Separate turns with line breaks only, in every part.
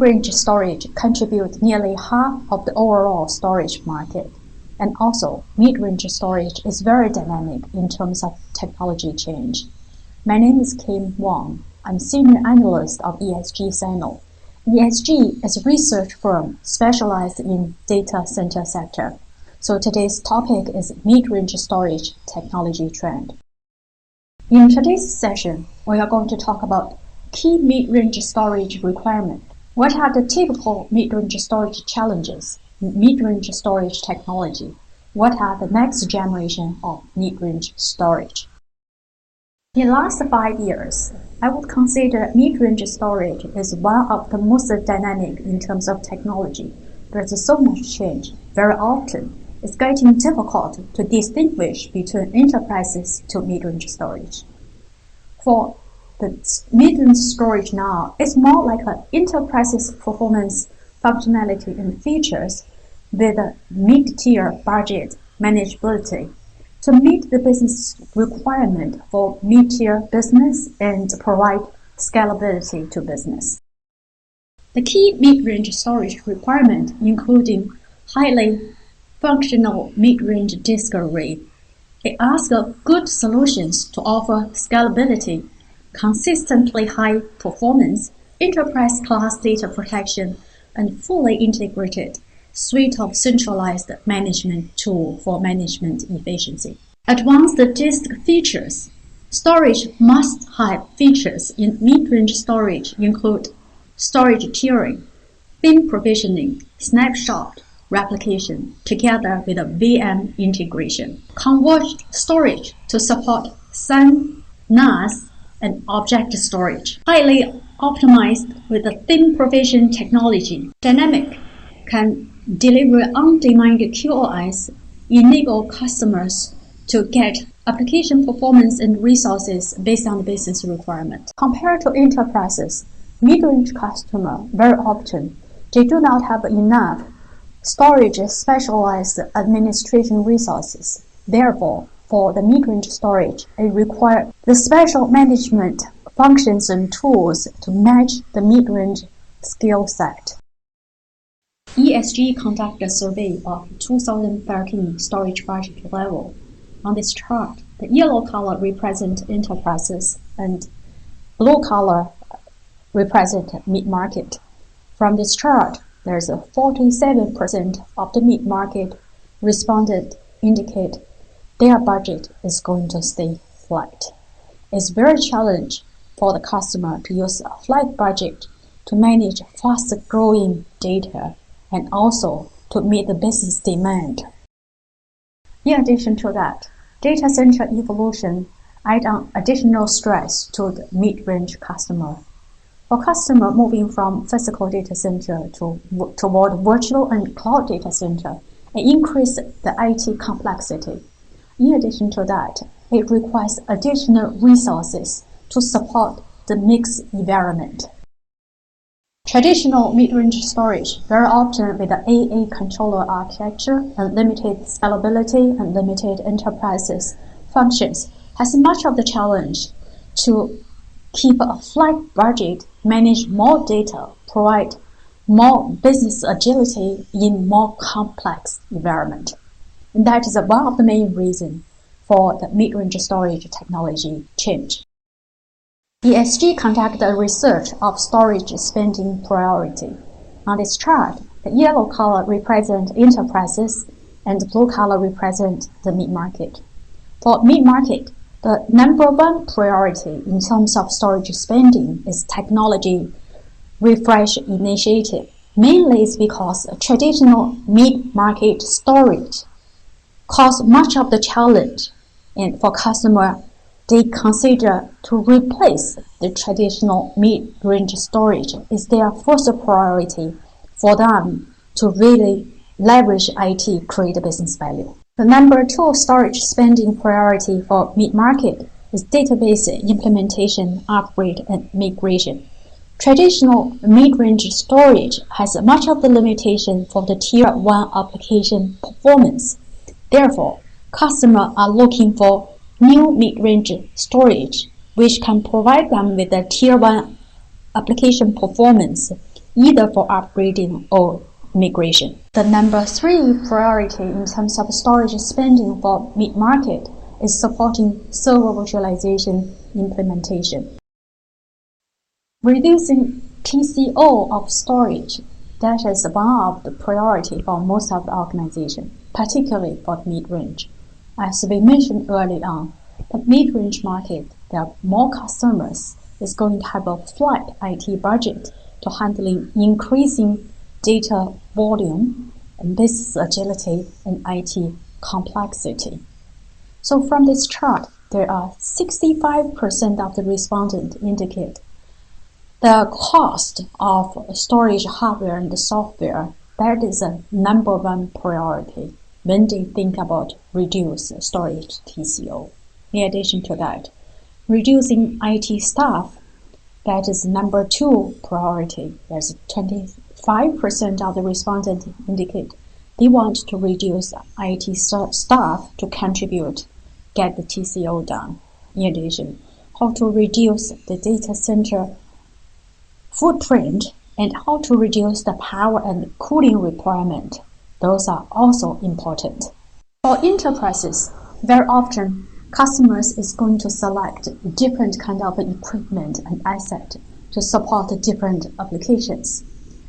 Mid-range storage contributes nearly half of the overall storage market, and also mid-range storage is very dynamic in terms of technology change. My name is Wang. I'm Senior Analyst of ESG-Sino. ESG is a research firm specialized in data center sector. So today's topic is mid-range storage technology trend. In today's session, we are going to talk about key mid-range storage requirements. What are the typical mid-range storage challenges in mid-range storage technology? What are the next generation of mid-range storage? In the last 5 years, I would consider mid-range storage is one of the most dynamic in terms of technology. There's so much change. Very often, it's getting difficult to distinguish between enterprises to mid-range storage. For the mid-range storage now, it's more like an enterprise's performance, functionality, and features with a mid-tier budget manageability to meet the business requirement for mid-tier business and provide scalability to business. The key mid-range storage requirement including highly functional mid-range disk array. It asks good solutions to offer scalability, consistently high performance, enterprise-class data protection, and fully integrated suite of centralized management tool for management efficiency. Advanced disk features. Storage must-have features in mid-range storage include storage tiering, bin provisioning, snapshot replication, together with a VM integration. Converged storage to support SAN, NAS, and object storage. Highly optimized with the thin provision technology. Dynamic can deliver on-demand QoS, enable customers to get application performance and resources based on the business requirement. Compared to enterprises, mid-range customers very often they do not have enough storage specialized administration resources. Therefore, for the mid-range storage, it requires the special management functions and tools to match the mid-range skill set. ESG conducted a survey of 2013 storage budget level. On this chart, the yellow color represents enterprises and blue color represents mid-market. From this chart, there's a 47% of the mid-market responded indicate their budget is going to stay flat. It's very challenging for the customer to use a flat budget to manage fast-growing data and also to meet the business demand. In addition to that, data center evolution adds on additional stress to the mid-range customer. For customer moving from physical data center toward virtual and cloud data center, it increases the IT complexity. In addition to that, it requires additional resources to support the mixed environment. Traditional mid-range storage, very often with the AA controller architecture and limited scalability and limited enterprises functions, has much of the challenge to keep a flat budget, manage more data, provide more business agility in more complex environment. And that is one of the main reasons for the mid-range storage technology change. ESG conducted a research of storage spending priority. On this chart, the yellow color represents enterprises and the blue color represents the mid-market. For mid-market, the number one priority in terms of storage spending is technology refresh initiative. Mainly is because traditional mid-market storage cause much of the challenge, and for customer, they consider to replace the traditional mid-range storage is their first priority for them to really leverage IT, create business value. The number two storage spending priority for mid-market is database implementation, upgrade, and migration. Traditional mid-range storage has much of the limitation for the Tier 1 application performance. Therefore, customers are looking for new mid-range storage, which can provide them with a Tier 1 application performance either for upgrading or migration. The number 3 priority in terms of storage spending for mid-market is supporting server virtualization implementation. Reducing TCO of storage, that is one of the priority for most of the organization, particularly for mid-range. As we mentioned early on, the mid-range market, there are more customers is going to have a flat IT budget to handling increasing data volume and business agility and IT complexity. So from this chart, there are 65% of the respondents indicate the cost of storage hardware and software, that is a number 1 priority when they think about reduce storage TCO. In addition to that, reducing IT staff, that is number 2 priority. There's 25% of the respondents indicate they want to reduce IT staff to contribute, get the TCO down. In addition, how to reduce the data center footprint and how to reduce the power and cooling requirement. Those are also important. For enterprises, very often customers is going to select different kind of equipment and asset to support different applications.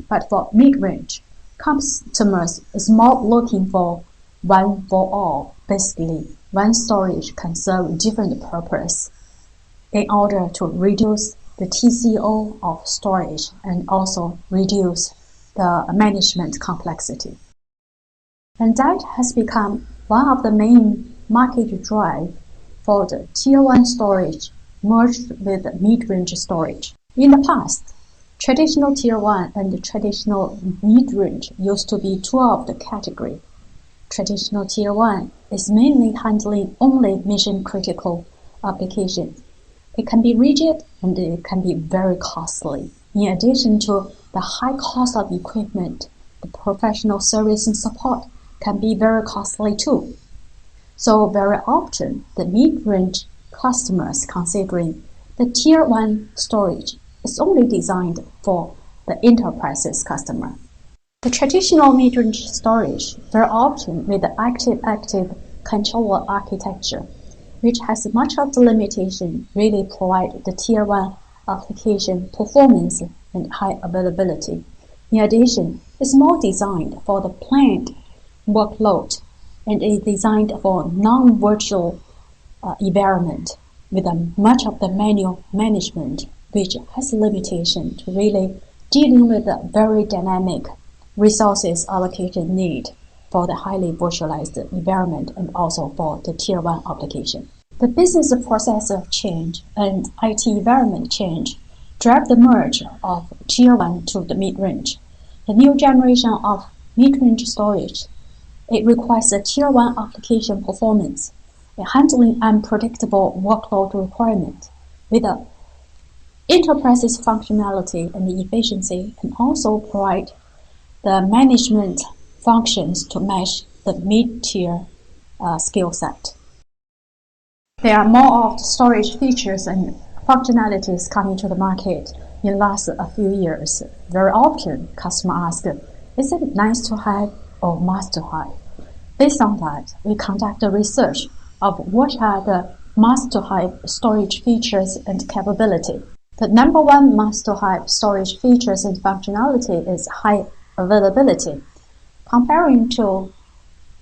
But for mid-range, customers is more looking for one for all. Basically, one storage can serve different purpose in order to reduce the TCO of storage and also reduce the management complexity. And that has become one of the main market drive for the Tier 1 storage merged with mid-range storage. In the past, traditional Tier 1 and traditional mid-range used to be 2 of the category. Traditional Tier 1 is mainly handling only mission-critical applications. It can be rigid and it can be very costly. In addition to the high cost of equipment, the professional service and support can be very costly too. So very often, the mid-range customers considering the Tier 1 storage is only designed for the enterprises customer. The traditional mid-range storage very often with the active controller architecture, which has much of the limitation, really provide the Tier 1 application performance and high availability. In addition, it's more designed for the planned workload and is designed for non-virtual environment with much of the manual management, which has limitation to really dealing with the very dynamic resources allocation need for the highly virtualized environment and also for the Tier 1 application. The business process change and IT environment change drive the merge of Tier 1 to the mid-range. The new generation of mid-range storage, it requires a Tier 1 application performance, handling unpredictable workload requirement with a enterprise's functionality and efficiency, and also provide the management functions to match the mid-tier skill set. There are more of the storage features and functionalities coming to the market in the last few years. Very often, customers ask, is it nice to have or must to have? Based on that, we conduct a research of what are the must-to-have storage features and capability. The number 1 must-to-have storage features and functionality is high availability. Comparing to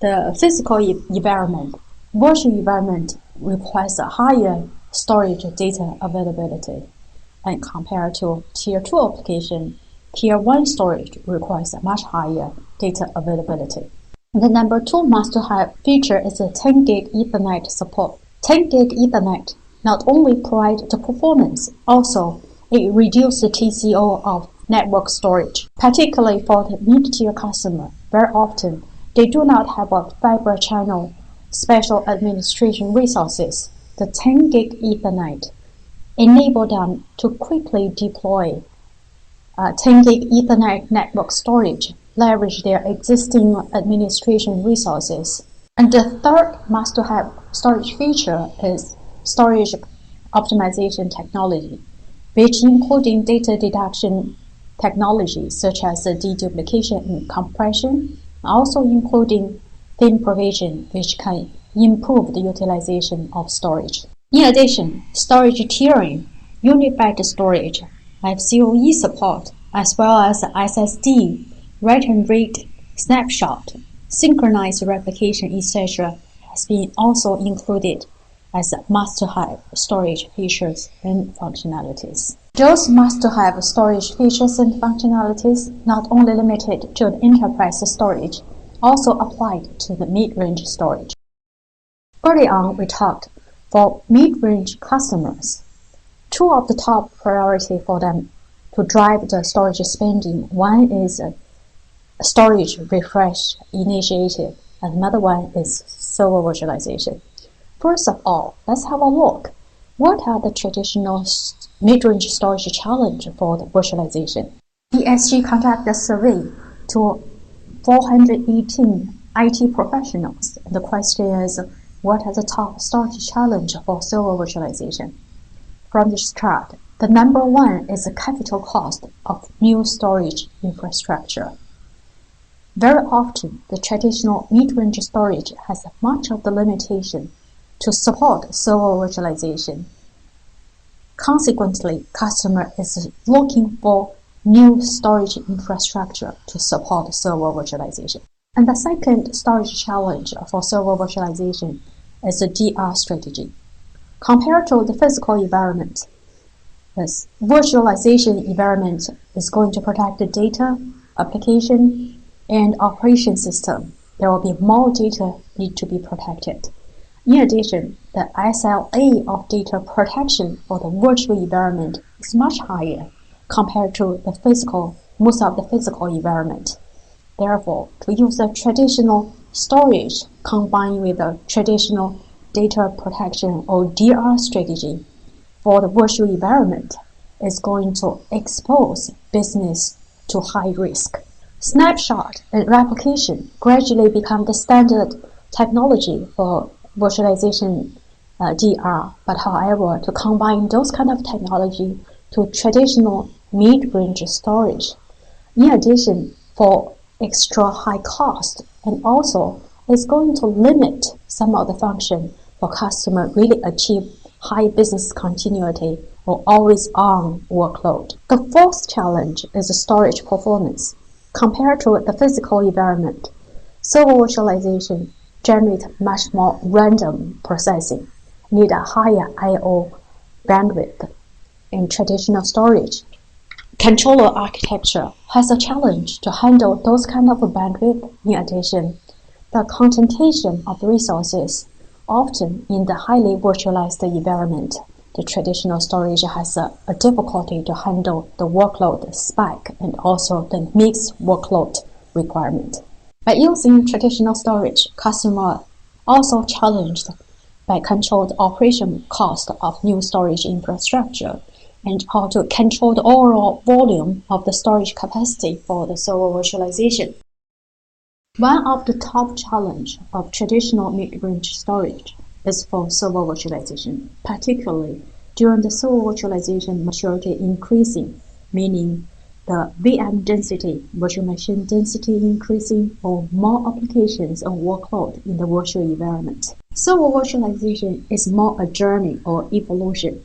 the physical environment, virtual environment requires a higher storage data availability. And compared to Tier 2 application, Tier 1 storage requires a much higher data availability. The number 2 must-to-have feature is a 10 gig Ethernet support. 10 gig Ethernet not only provides the performance, also it reduces the TCO of network storage, particularly for the mid-tier customer. Very often, they do not have a fiber channel special administration resources. The 10 gig Ethernet enable them to quickly deploy 10 gig Ethernet network storage, leverage their existing administration resources. And the third must-to-have storage feature is storage optimization technology, which including data deduction, technologies such as deduplication and compression, also including theme provision, which can improve the utilization of storage. In addition, storage tiering, unified storage, FCOE support, as well as SSD, write and read, snapshot, synchronized replication, etc. has been also included as must-have storage features and functionalities. Those must-have storage features and functionalities not only limited to the enterprise storage, also applied to the mid-range storage. Early on, we talked for mid-range customers, two of the top priority for them to drive the storage spending. One is a storage refresh initiative, and another one is server virtualization. First of all, let's have a look. What are the traditional mid-range storage challenges for the virtualization? ESG conducted a survey to 418 IT professionals. The question is, what are the top storage challenges for server virtualization? From this chart, the number one is the capital cost of new storage infrastructure. Very often, the traditional mid-range storage has much of the limitation to support server virtualization. Consequently, customer is looking for new storage infrastructure to support server virtualization. And the second storage challenge for server virtualization is the DR strategy. Compared to the physical environment, this virtualization environment is going to protect the data, application, and operation system. There will be more data need to be protected. In addition, the SLA of data protection for the virtual environment is much higher compared to most of the physical environment. Therefore, to use the traditional storage combined with the traditional data protection or DR strategy for the virtual environment is going to expose business to high risk. Snapshot and replication gradually become the standard technology for virtualization DR, but however, to combine those kind of technology to traditional mid-range storage, in addition, for extra high cost, and also is going to limit some of the function for customer really achieve high business continuity or always-on workload. The fourth challenge is the storage performance. Compared to the physical environment, server virtualization generates much more random processing, need a higher I/O bandwidth. In traditional storage, controller architecture has a challenge to handle those kind of bandwidth. In addition, the concentration of resources, often in the highly virtualized environment, the traditional storage has a difficulty to handle the workload spike and also the mixed workload requirement. By using traditional storage, customers also challenged by controlled operation cost of new storage infrastructure and how to control the overall volume of the storage capacity for the server virtualization. One of the top challenges of traditional mid-range storage is for server virtualization, particularly during the server virtualization maturity increasing, meaning the VM density, virtual machine density increasing, or more applications and workload in the virtual environment. Server virtualization is more a journey or evolution.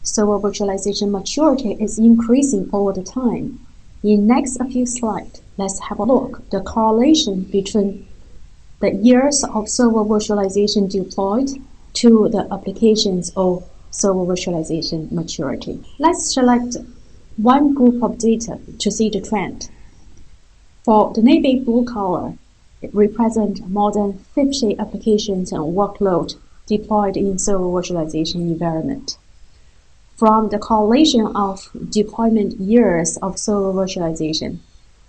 Server virtualization maturity is increasing over the time. In next few slides, let's have a look the correlation between the years of server virtualization deployed to the applications of server virtualization maturity. Let's select one group of data to see the trend. For the navy blue color, it represents more than 50 applications and workload deployed in server virtualization environment. From the correlation of deployment years of server virtualization,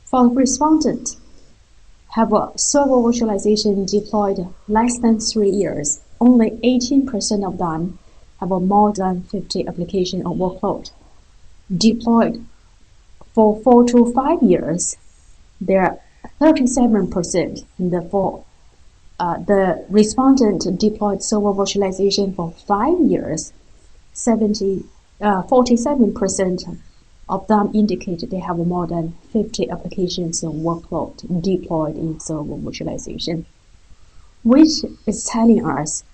for the respondent have a server virtualization deployed less than 3 years, only 18% of them have a more than 50 application or workload. Deployed for 4 to 5 years, there are 37%, and therefore the respondent deployed server virtualization for 5 years, 47% of them indicate they have more than 50 applications and workload deployed in server virtualization, which is telling us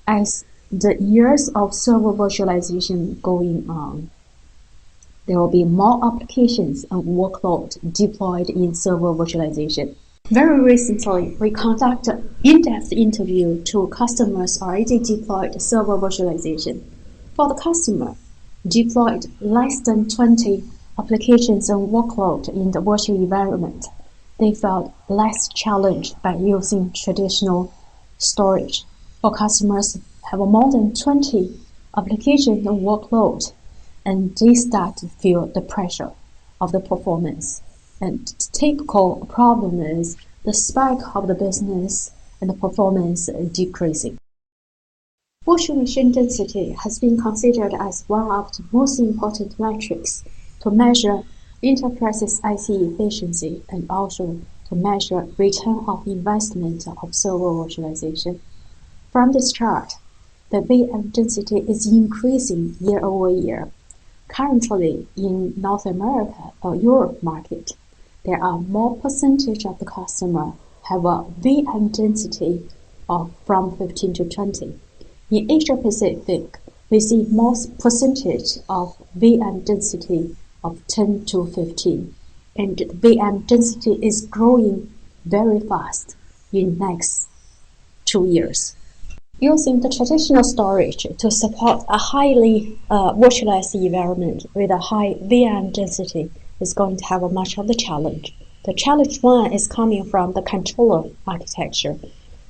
as the years of server virtualization going on, there will be more applications and workload deployed in server virtualization. Very recently, we conducted in-depth interview to customers already deployed server virtualization. For the customer, deployed less than 20 applications and workload in the virtual environment, they felt less challenged by using traditional storage. For customers have more than 20 applications and workload, and they start to feel the pressure of the performance. And the typical problem is the spike of the business and the performance decreasing. Virtual machine density has been considered as one of the most important metrics to measure enterprises' IT efficiency and also to measure return of investment of server virtualization. From this chart, the VM density is increasing year over year. Currently, in North America or Europe market, there are more percentage of the customer have a VM density of from 15 to 20. In Asia Pacific, we see more percentage of VM density of 10 to 15, and the VM density is growing very fast in next 2 years. Using the traditional storage to support a highly virtualized environment with a high VM density is going to have much of the challenge. The challenge one is coming from the controller architecture.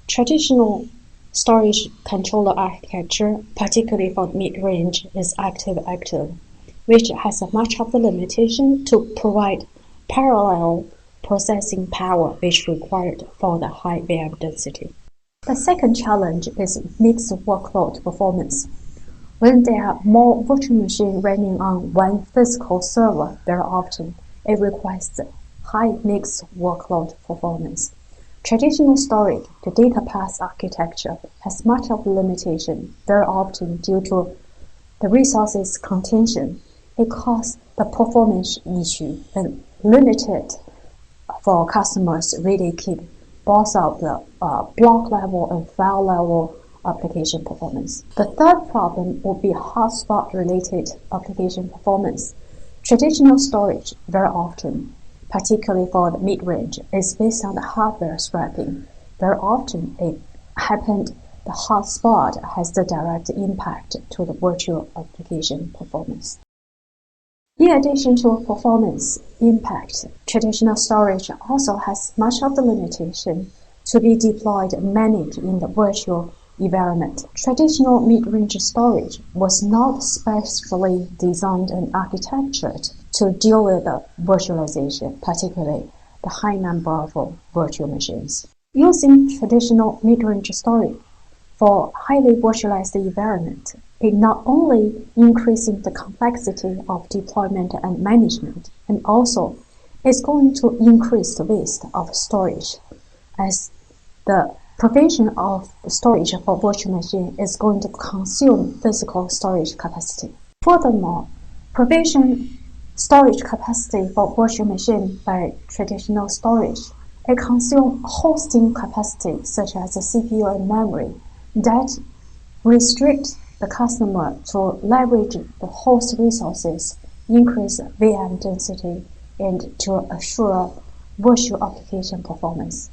Traditional storage controller architecture, particularly for mid-range, is active-active, which has much of the limitation to provide parallel processing power which required for the high VM density. The second challenge is mixed workload performance. When there are more virtual machines running on one physical server, very often it requires high mixed workload performance. Traditional storage, the data path architecture, has much of limitation, very often due to the resources contention. It causes the performance issue and limited for customers really keep both of the block level and file level application performance. The third problem would be hotspot related application performance. Traditional storage very often, particularly for the mid-range, is based on the hardware scrapping. Very often it happened the hotspot has the direct impact to the virtual application performance. In addition to performance impact, traditional storage also has much of the limitation to be deployed and managed in the virtual environment. Traditional mid-range storage was not specially designed and architectured to deal with the virtualization, particularly the high number of virtual machines. Using traditional mid-range storage for highly virtualized environment, it not only increasing the complexity of deployment and management, and also it's going to increase the waste of storage, as the provision of storage for virtual machine is going to consume physical storage capacity. Furthermore, provision storage capacity for virtual machine by traditional storage, it consumes hosting capacity such as the CPU and memory that restrict the customer to leverage the host resources, increase VM density, and to assure virtual application performance.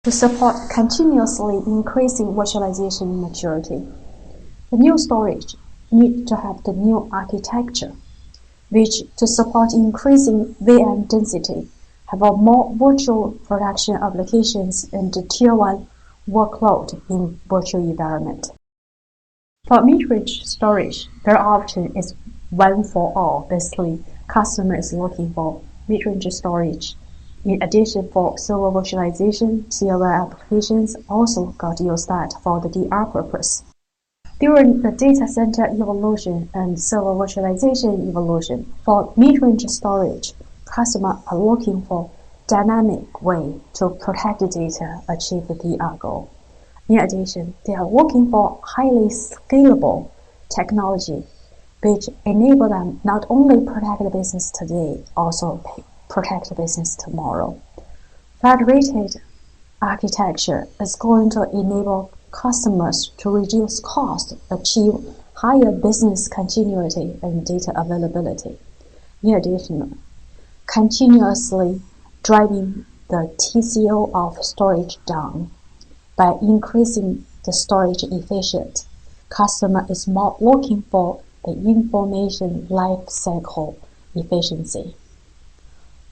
To support continuously increasing virtualization maturity, the new storage needs to have the new architecture, which to support increasing VM density, have a more virtual production applications and the tier 1 workload in virtual environment. For mid-range storage, very often is one for all. Basically, customer is looking for mid-range storage. In addition, for server virtualization, tier 1 applications also got used that for the DR purpose. During the data center evolution and server virtualization evolution, for mid-range storage, customers are looking for dynamic way to protect the data, achieve the DR goal. In addition, they are looking for highly scalable technology which enable them not only protect the business today, also protect the business tomorrow. Federated architecture is going to enable customers to reduce cost, achieve higher business continuity and data availability. In addition, continuously driving the TCO of storage down by increasing the storage efficiency. Customer is more looking for the information life cycle efficiency.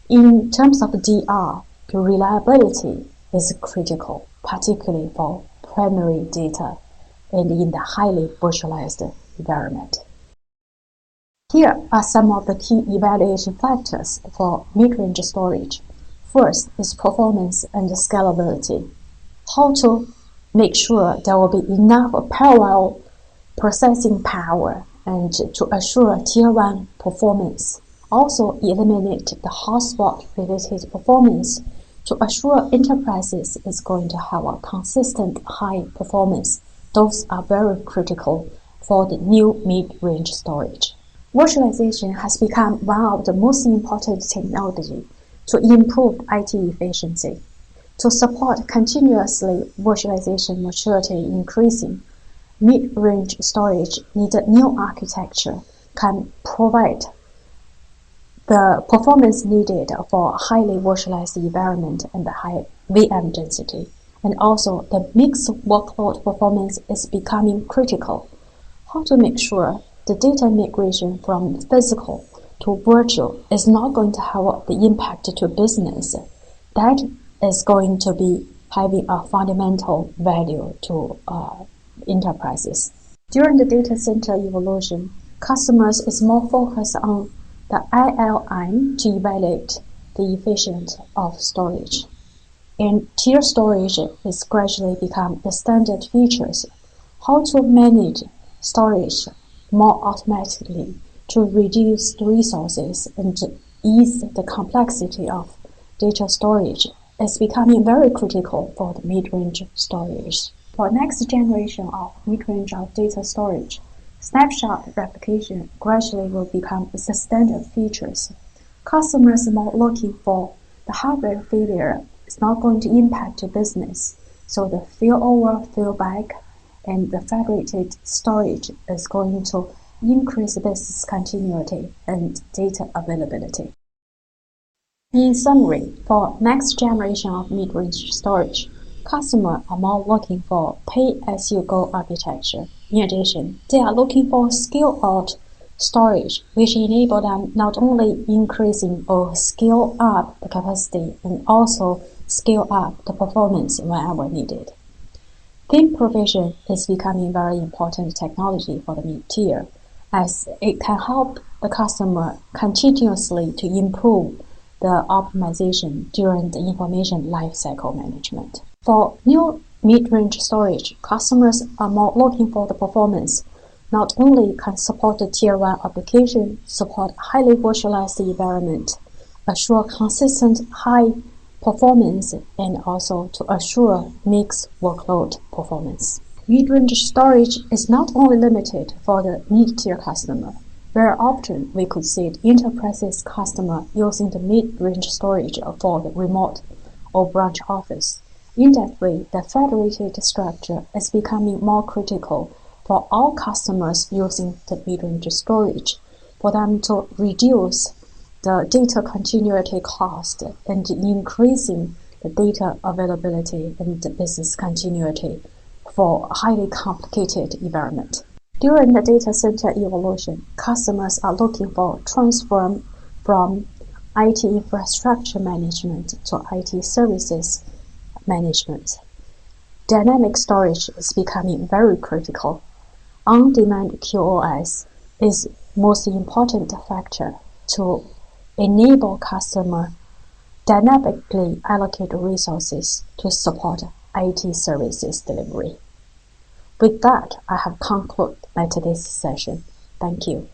In terms of DR, the reliability is critical, particularly for primary data and in the highly virtualized environment. Here are some of the key evaluation factors for mid-range storage. First is performance and scalability. How to make sure there will be enough parallel processing power and to assure Tier 1 performance. Also eliminate the hotspot-related performance to assure enterprises is going to have a consistent high performance. Those are very critical for the new mid-range storage. Virtualization has become one of the most important technology to improve IT efficiency. To support continuously virtualization maturity increasing, mid-range storage needs a new architecture can provide the performance needed for highly virtualized environment and the high VM density. And also the mixed workload performance is becoming critical. How to make sure the data migration from physical to virtual is not going to have the impact to business. That is going to be having a fundamental value to enterprises. During the data center evolution, customers is more focused on the ILM to evaluate the efficiency of storage. And tier storage is gradually become the standard features. How to manage storage more automatically to reduce the resources and to ease the complexity of data storage is becoming very critical for the mid-range storage. For next generation of mid-range of data storage, snapshot replication gradually will become the standard features. Customers are more looking for the hardware failure is not going to impact the business, so the failover, failback, and the federated storage is going to increase business continuity and data availability. In summary, for next generation of mid-range storage, customers are more looking for pay-as-you-go architecture. In addition, they are looking for scale-out storage, which enable them not only increasing or scale up the capacity and also scale up the performance whenever needed. Theme provision is becoming very important technology for the mid-tier, as it can help the customer continuously to improve the optimization during the information lifecycle management. For new mid-range storage, customers are more looking for the performance. Not only can support the Tier 1 application, support highly virtualized environment, assure consistent high performance, and also to assure mixed workload performance. Mid-range storage is not only limited for the mid-tier customer. Very often, we could see enterprises customer using the mid-range storage for the remote or branch office. In that way, the federated structure is becoming more critical for all customers using the mid-range storage, for them to reduce the data continuity cost and increasing the data availability and the business continuity for a highly complicated environment. During the data center evolution, customers are looking for transform from IT infrastructure management to IT services management. Dynamic storage is becoming very critical. On-demand QoS is most important factor to enable customer dynamically allocate resources to support IT services delivery. With that, I have concluded my today's session. Thank you.